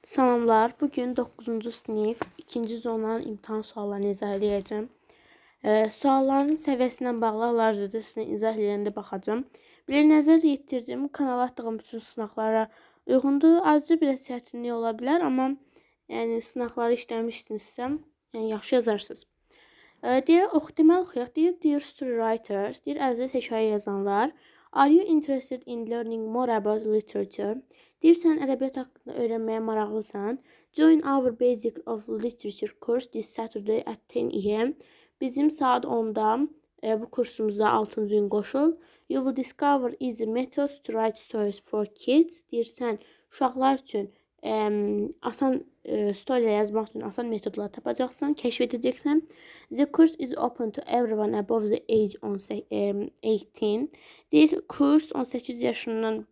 Salamlar. Bugün 9-cu sinif 2-ci zonanın imtahan suallarını izah edəcəm. Sualların səviyyəsindən bağlı hal-hazırda sizə izah edəndə baxacağım. Bilir, nəzər yetirdim. Kanala atdığım bütün sınaqlara uyğundur. Azca biraz çətinlik ola bilər, amma yəni sınaqları işləmişdinizsə, yəni yaxşı yazarsınız. Deyir, deməli oxuyaq. Deyir, dear story writers, deyir, əziz hekayə yazanlar, are you interested in learning more about literature? Deyir, sən ədəbiyyat haqqında öyrənməyə maraqlısan. Join our Basic of Literature course this Saturday at 10 a.m. Bizim saat 10-da bu kursumuza 6-cı gün qoşul. You will discover easy methods to write stories for kids. Deyir, sən uşaqlar üçün asan storylər yazmaq üçün asan metodlar tapacaqsan, kəşf edəcəksən. The course is open to everyone above the age 18. Deyir, kurs 18 yaşından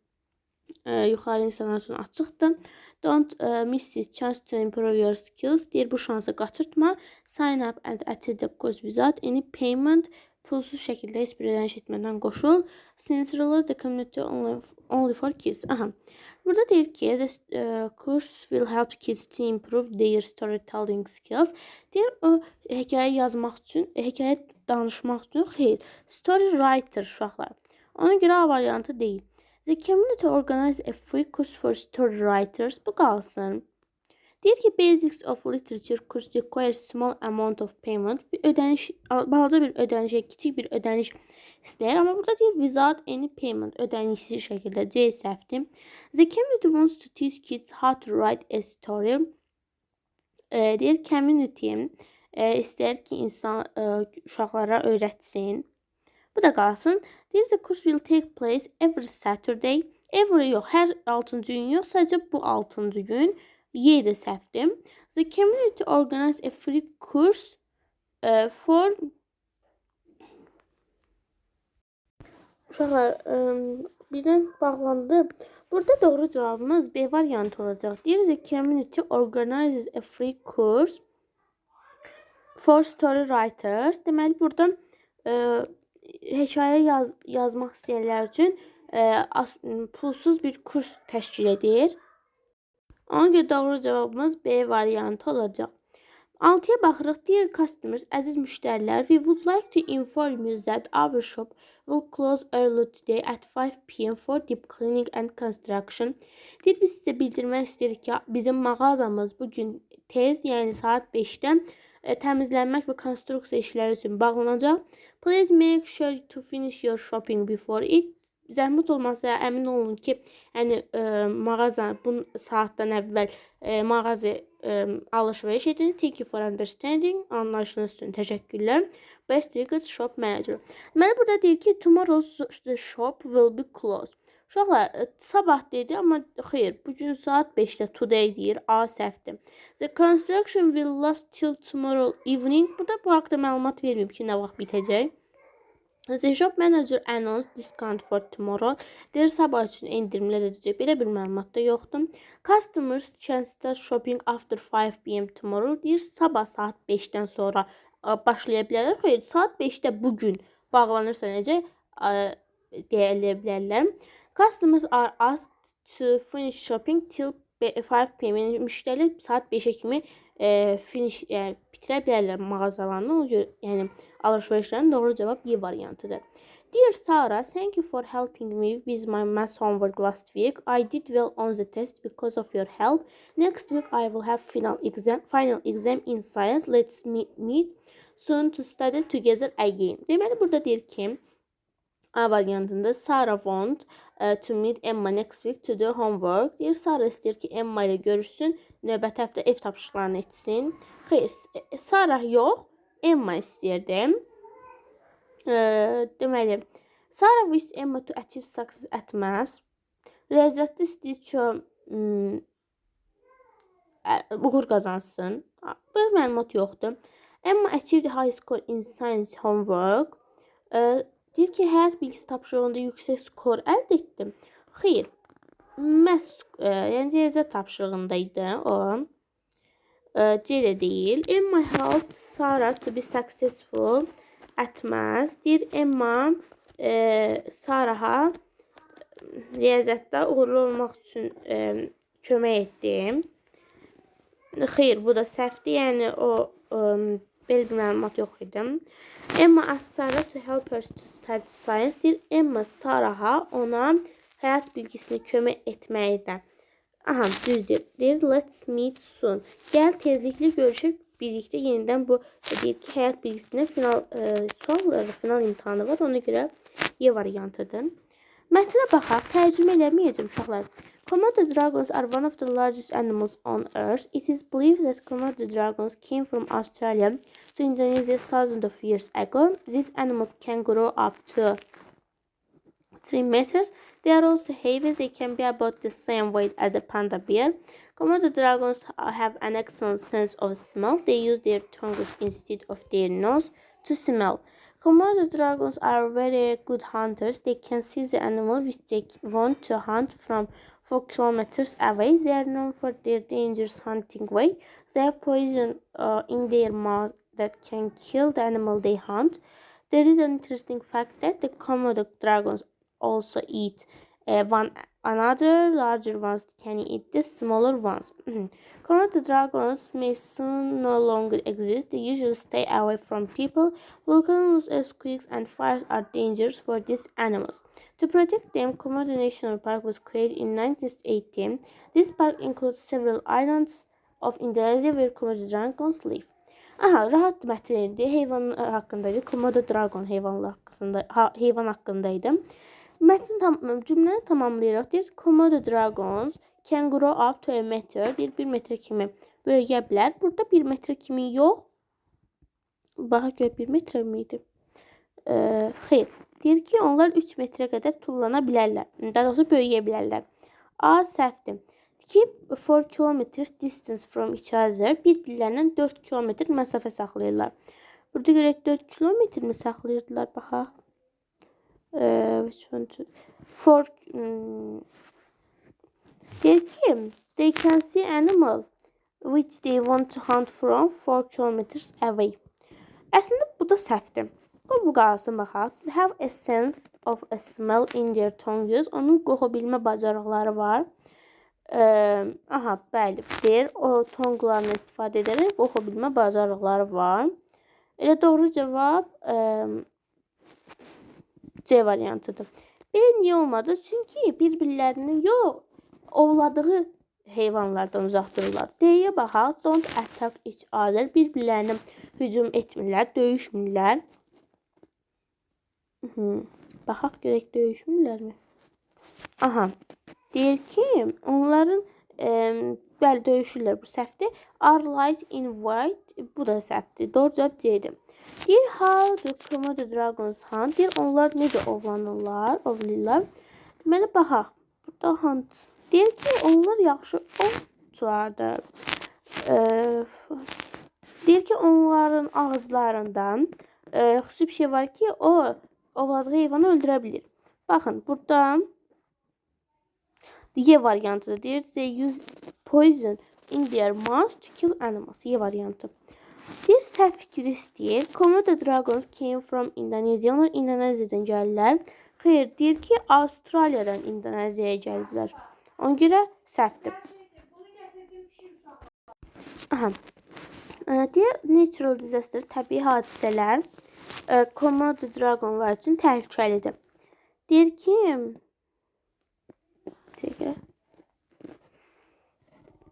yuxarı insanlar üçün açıqdır. Don't miss this chance to improve your skills. Deyir, bu şansı qaçırtma. Sign up and attend the course without any payment. Pulsuz şəkildə heç bir ödəniş etmədən qoşul. Sincerely the community only for kids. Aha. Burada deyir ki, this course will help kids to improve their storytelling skills. Deyir, o hekayə yazmaq üçün, hekayə danışmaq üçün xeyr. Story writer uşaqlar. Ona görə A variantı deyil. The community organized a free course for story writers. Bu qalsın. Deyir ki, Basics of Literature course requires small amount of payment. Bir ödəniş, balaca bir ödəniş, kiçik bir ödəniş istəyir. Amma burada deyir, without any payment, ödənişsiz şəkildə. C səhvdir. The community wants to teach kids how to write a story. Deyir, community istəyir ki, uşaqlara öyrətsin. Bu da qalsın. Deyir, the course will take place every Saturday. Every yox, hər 6-cı gün yox, sadəcə bu 6-cı gün. Y də səhvdir. The community organized a free course for uşaqlar, birdən bağlandı. Burada doğru cavabımız B variantı olacaq. Deyir, the community organizes a free course for story writers. Deməli, burada hekayə yazmaq istəyənlər üçün pulsuz bir kurs təşkil edir. Ona görə doğru cavabımız B variantı olacaq. 6-ya baxırıq. Dear customers, əziz müştərilər, we would like to inform you that our shop will close early today at 5 p.m. for deep cleaning and construction. Deyir, biz sizə bildirmək istəyirik ki, bizim mağazamız bugün tez, yəni saat 5-də təmizlənmək və konstruksiya işləri üçün bağlanacaq. Please make sure to finish your shopping before it. Zəhmət olmasa əmin olun ki, yəni mağaza bu saatdan əvvəl mağaza alış-veriş edin. Thank you for understanding. Anlayışınız üçün təşəkkürlər. Best regards shop manager. Deməli, burada deyir ki, tomorrow the shop will be closed. Uşaqlar, sabah dedi, amma xeyr, bugün saat 5-də today deyir, A səhvdir. The construction will last till tomorrow evening. Burada bu haqda məlumat verməyib ki, nə vaxt bitəcək. The shop manager announced discount for tomorrow. Deyir, sabah üçün endirimlər edəcək. Belə bir məlumat da yoxdur. Customers can start shopping after 5 p.m. tomorrow. Deyir, sabah saat 5-dən sonra başlaya bilərlər. Xeyr, saat 5-də bugün bağlanırsa necə deyə bilərlər. Customers are asked to finish shopping till 5 p.m. Yəni, müştərilər saat 5-ə kimi bitirə bilərlər mağazalarını. Ona görə, yəni, alış-verişlərin doğru cavab Y variantıdır. Dear Sarah, thank you for helping me with my math homework last week. I did well on the test because of your help. Next week I will have final exam in science. Let's meet soon to study together again. Deməli, burada deyir ki, A variantında Sarah want to meet Emma next week to do homework. Deyir, Sarah istəyir ki, Emma ilə görüşsün, növbəti həftə ev tapşırıqlarını etsin. Xeyr, Sarah yox, Emma istəyirdim. Deməli, Sarah wishes Emma to achieve success at math. Riyaziyyatda istəyir ki, uğur qazansın. Belə məlumat yoxdur. Emma achieved high score in science homework. Deyir ki, həyat bilgisi tapşırığında yüksək skor əldə etdim. Xeyr, yəni riyaziyyat tapşırığındaydı o. C də deyil. Emma helped Sarah to be successful at math. Deyir, Emma Sarah'a riyaziyyatda uğurlu olmaq üçün kömək etdi. Xeyr, bu da səhvdir. Yəni o belə bir məlumat yox idi. Emma asked Sarah to help her to study science. Deyir Emma Sarah'a ona həyat bilgisini kömək etməkdə. Aha, düzdür. Deyir let's meet soon. Gəl tezliklə görüşüb birlikdə yenidən bu deyir ki, həyat bilgisinin final sualları, final imtahanı var. Ona görə Y variantıdır. Mətnə baxaq. Tərcümə eləməyəcəm uşaqlar. Komodo dragons are one of the largest animals on earth. It is believed that Komodo dragons came from Australia to Indonesia thousands of years ago. These animals can grow up to 3 meters. They are also heavy. They can be about the same weight as a panda bear. Komodo dragons have an excellent sense of smell. They use their tongues instead of their nose to smell. Komodo dragons are very good hunters. They can see the animal which they want to hunt from 4 kilometers away. They are known for their dangerous hunting way. They have poison in their mouth that can kill the animal they hunt. There is an interesting fact that the Komodo dragons also eat one another. Larger ones can eat the smaller ones. Komodo dragons may soon no longer exist. They usually stay away from people. Volcanoes, earthquakes, and fires are dangerous for these animals. To protect them, Komodo National Park was created in 1918. This park includes several islands of Indonesia where Komodo dragons live. Aha, rahat mətndir. Heyvanlar haqqındaydı. Komodo dragon heyvan haqqındaydı. Cümləni tamamlayırıq. Deyir, Komodo dragons can grow up to a meter. Deyir, 1 metre kimi böyüyə bilər. Burada 1 metre kimi yox. Baxaq görə 1 metre miydi? Xeyr. Deyir ki, onlar 3 metrə qədər tullana bilərlər. Daha doğrusu böyüyə bilərlər. A səhvdir. 4 kilometers distance from each other. Bir-birlərindən 4 kilometr məsafə saxlayırlar. Burada görək 4 kilometr mi saxlayırdılar? Baxaq. 4 deyir ki, they can see animal which they want to hunt from 4 kilometers away. Əslində bu da səhvdir. Bu qalsın baxaq. Have a sense of a smell in their tongues. Onun qoxu bilmə bacarıqları var. Aha, bəli, deyir, o tonqlarını istifadə edərək qoxu bilmə bacarıqları var. Elə doğru cavab C variantıdır. B niyə olmadı? Çünki bir-birlərinin ovladığı heyvanlardan uzaq dururlar. D-yə baxaq. Don't attack each other. Bir-birlərinə hücum etmirlər, döyüşmürlər. Baxaq görək döyüşmürlərmi? Aha. Deyir ki, onların bəli döyüşürlər, bu səhvdir. Are light in white, bu da səhvdir. Doğru cavab C-dir. Deyir, how do Komodo dragons hunt? Deyir, onlar necə ovlayırlar? Deməli, baxaq. Burada hunt. Deyir ki, onlar yaxşı ovçulardır. Deyir ki, onların ağızlarından xüsusi bir şey var ki, o ovladığı heyvanı öldürə bilir. Baxın, burada Y variantıdır. Deyir, they use poison in their mouth to kill animals. Y variantı. Deyir, səhv fikri istəyir. Komodo dragons came from Indonesia. Onlar İndoneziyadan gəlirlər. Xeyr, deyir ki, Avstraliyadan İndoneziyaya gəliblər. Ona görə səhvdir. Aha. Deyir, natural disaster, təbii hadisələr Komodo dragonlar üçün təhlükəlidir. Deyir ki,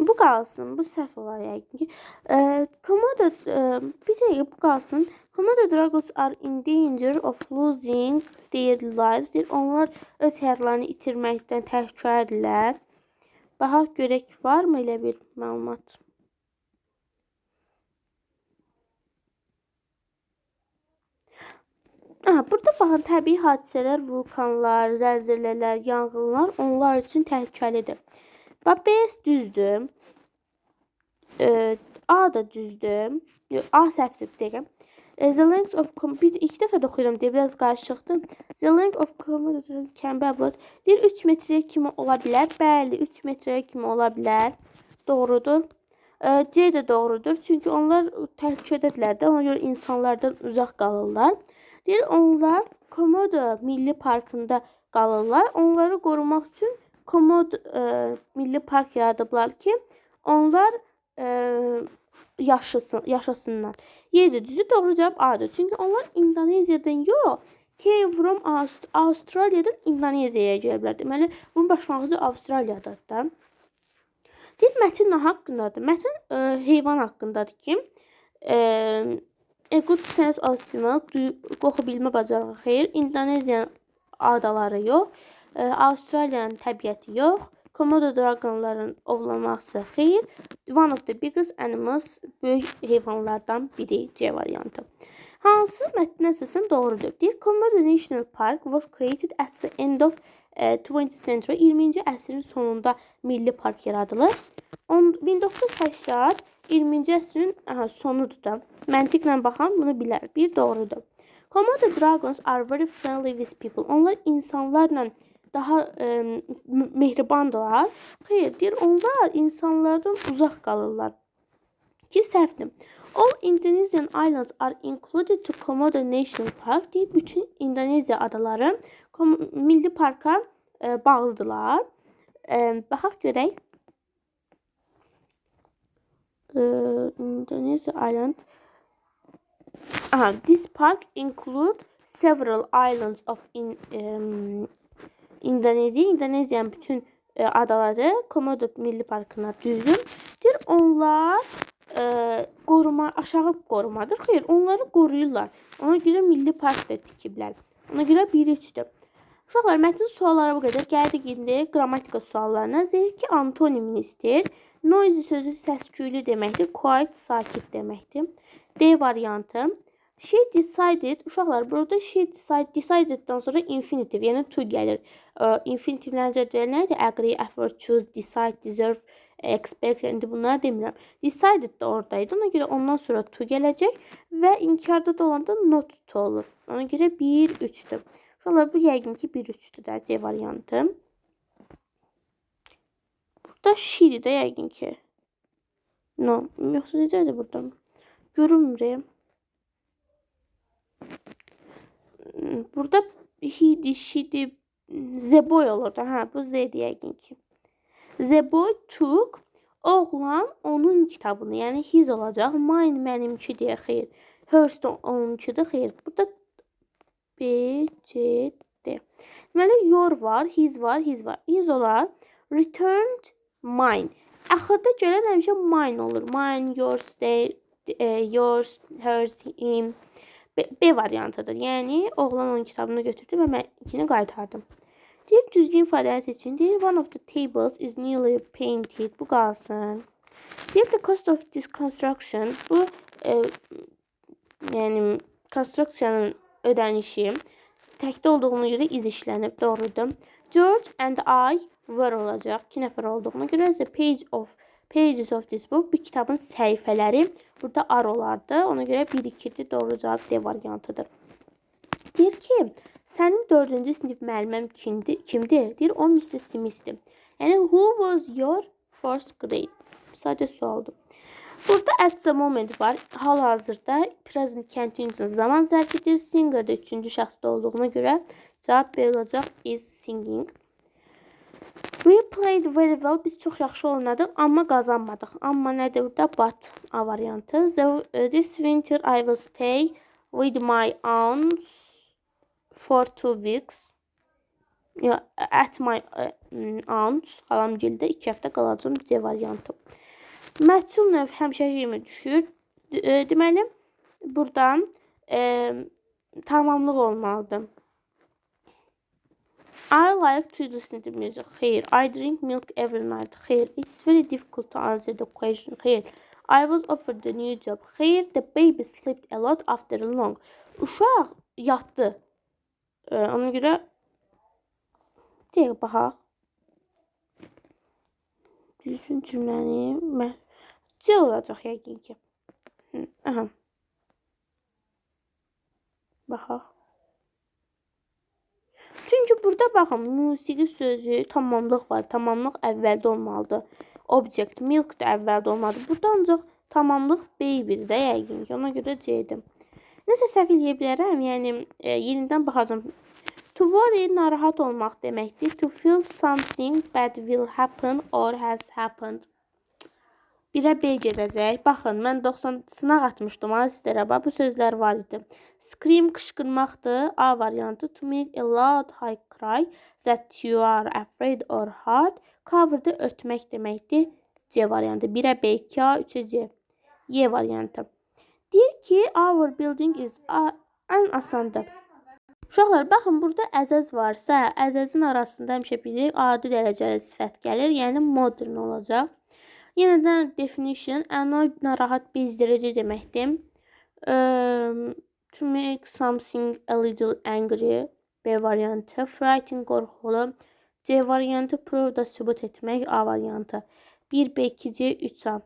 bu qalsın, bu səhv olar yəqin ki. Bir dəqiqə bu qalsın. Komodo dragons are in danger of losing their lives. Deyir, onlar öz həyatlarını itirməkdən təhlükəlidirlər. Baxaq görək, varmı elə bir məlumat? Burada baxın, təbii hadisələr, vulkanlar, zəlzələlər, yanğınlar onlar üçün təhlükəlidir. Bax, B düzdür. A da düzdür. A səhvdir, bir dəqiqə. The length of iki dəfə də oxuyuram deyə biraz qarışıqdır. The length of Komodo can be about deyir 3 metrəyə kimi ola bilər. Bəli, 3 metrəyə kimi ola bilər. Doğrudur. C də doğrudur. Çünki onlar təhlükədədirlər də. Ona görə insanlardan uzaq qalırlar. Deyir, onlar Komodo Milli Parkında qalırlar. Onları qorumaq üçün Komodo Milli Park yaradıblar ki, onlar yaşasınlar. 7 düzü doğru cavab A'dır. Çünki onlar İndoneziyadan yox, came from Australiyadan İndoneziyaya gəliblər. Deməli, bunun başlanğıcı Avstraliyadadır da. Deyir, mətin nə haqqındadır? Mətin heyvan haqqındadır ki, a good sense of smell, qoxu bilmə bacarığı xeyir, İndoneziyanın adaları yox, Avstraliyanın təbiəti yox, Komodo dragonların ovlanması xeyir, one of the biggest animals, böyük heyvanlardan biri C variantı. Hansı mətnə əsasən doğrudur? Deyir, Komodo National Park was created at the end of 20th century, 20-ci əsrin sonunda milli park yaradılır. 1980 20-ci əsrin sonudur da. Məntiqlə baxan bunu bilər. Bir doğrudur. Komodo dragons are very friendly with people. Onlar insanlarla daha mehribandırlar. Xeyr, deyir, onlar insanlardan uzaq qalırlar. Ki səhvdir. All Indonesian islands are included to Komodo National Park. Deyir, bütün İndoneziya adaları milli parka bağlıdırlar. Baxaq görək. Indonesia island. This park include several islands of Indonesia. İndoneziyanın bütün adaları Komodo Milli Parkına düzdür. Deyir, onlar aşağı qorumadır. Xeyr, onları qoruyurlar. Ona görə milli park da tikiblər. Ona görə 1-3-dür. Uşaqlar, mətn sualları bu qədər. Gəldik indi qrammatika suallarına. Zəhki antonimini istəyir. Noisy sözü səs-küylü deməkdir. Quiet, sakit deməkdir. D variantı. She decided, uşaqlar, burada she decided'dan sonra infinitive, yəni to gəlir. Infinitivlərin cədvəli nədir? Agree, effort, choose, decide, deserve, expect, indi bunları demirəm. Decided də oradaydı, ona görə ondan sonra to gələcək və inkarda da olanda not to olur. Ona görə 1-3'dür. Uşaqlar, bu yəqin ki 1-3'dür də C variantı. Burada she'dir də yəqin ki. No, yoxsa necədir burada? Görünmür. Burada he'di, she'di, the boy olur da. Bu Z'dir yəqin ki. The boy took, oğlan onun kitabını, yəni his olacaq. Mine mənimki deyə, xeyr. Hers də onunkidir, xeyr. Burada B, C, D. Deməli, your var, his var, his var. His olar. Returned mine. Axırda gələn həmişə mine olur. Mine, yours, yours, hers, him. B variantıdır. Yəni, oğlan onun kitabını götürdü və mən ikini qaytardım. Deyir, düzgün ifadəni seçin. Deyir, one of the tables is newly painted. Bu qalsın. Deyir, the cost of this construction. Bu, yəni, konstruksiyanın ödənişi təkdə olduğuna görə iz işlənib. Doğrudur. George and I were olacaq. 2 nəfər olduğuna görə the pages of this book. Bir kitabın səhifələri burada ar olardı. Ona görə 1-2'dir. Doğru cavab D variantıdır. Deyir ki, sənin 4-cü sinif müəlliməm kimdir? Deyir, o Mrs. Smith'dir. Yəni, who was your first grade? Sadə sualdır. Burada at the moment var. Hal-hazırda present continuous zaman zərfidir. Singer də 3-cü şəxsdə olduğuna görə cavab B olacaq is singing. We played very well. Biz çox yaxşı oynadıq, amma qazanmadıq. Amma nədir burada? But A variantı. This winter I will stay with my aunts for 2 weeks. At my aunts. Xalamgildə 2 həftə qalacağım. C variantı. Məhsul növ həmişə kimi düşür. Deməli, buradan tamamlıq olmalıdır. I like to listen to music. Xeyr. I drink milk every night. Xeyr. It's very difficult to answer the question. Xeyr. I was offered a new job. Xeyr. The baby slept a lot after long. Uşaq yatdı. Ona görə deyək, baxaq. Düzgün cümləni C olacaq yəqin ki. Baxaq. Çünki burada baxın, musiqi sözü, tamamlıq var. Tamamlıq əvvəldə olmalıdır. Object, milk da əvvəldə olmalıdır. Burada ancaq tamamlıq baby'dir də yəqin ki. Ona görə C-dir. Nəsə səhv eləyə bilərəm. Yəni, yenidən baxacağım. To worry, narahat olmaq deməkdir. To feel something bad will happen or has happened. 1-ə B gedəcək. Baxın, mən 90 sınaq atmışdım Alisterə. Bu sözlər var idi. Scream qışqırmaqdır. A variantı. To make a loud high cry that you are afraid or hurt. Cover-da örtmək deməkdir. C variantı. 1-ə B, 2-A, 3-ə C. Y variantı. Deyir ki, our building is ən asandır. Uşaqlar, baxın, burada əzəz varsa, əzəzin arasında həmişə bilirik, adi dərəcəli sifət gəlir, yəni modern olacaq. Yenədən definition, annoy, narahat, bezdirici deməkdir. To make something a little angry, B variantı. Frightened, qorxulu. C variantı, prove da sübut etmək, A variantı. 1, B, 2, C, 3A.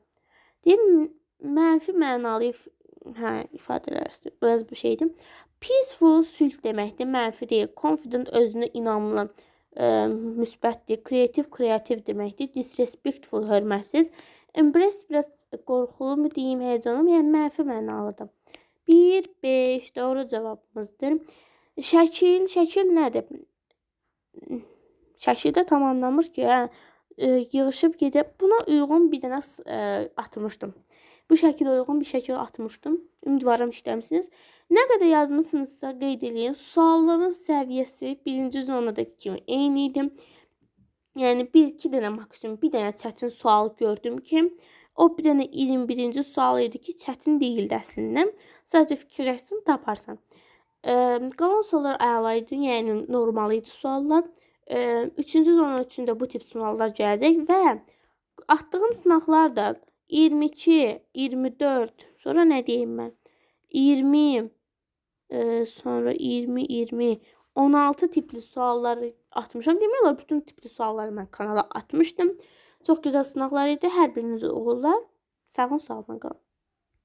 Deyir, mənfi mənalı ifadələr, biraz bu şeydir. Peaceful, sülh deməkdir, mənfi deyil. Confident, özünə inamlı, müsbətdir. Creative, kreativ deməkdir. Disrespectful, hörmətsiz. Embrace, biraz qorxulu mu deyim, heyecanlı, yəni mənfi mənalıdır. 1, 5, doğru cavabımızdır. Şəkil nədir? Şəkildə tam anlamır ki, yığışıb gedib. Buna uyğun bir dənə atmışdım. Bu şəkildə uyğun bir şəkil atmışdım. Ümidvaram işləmişsiniz. Nə qədər yazmışsınızsa qeyd edin. Sualların səviyyəsi birinci zonadakı kimi eyni idi. Yəni 1-2 dənə maksimum bir dənə çətin sual gördüm ki, o bir dənə 21-ci sual idi ki, çətin deyildi əslində. Sadəcə fikirləşsin, taparsan. Qalan suallar əla idi, yəni normal idi suallar. 3-cü zona üçün də bu tip suallar gələcək və atdığım sınaqlar da 22, 24, sonra nə deyim mən? 20, sonra 20, 20, 16 tipli sualları atmışam. Demək olar, bütün tipli sualları mən kanala atmışdım. Çox gözəl sınaqlar idi. Hər biriniz uğurlar. Sağ olun, sağ olun qalın.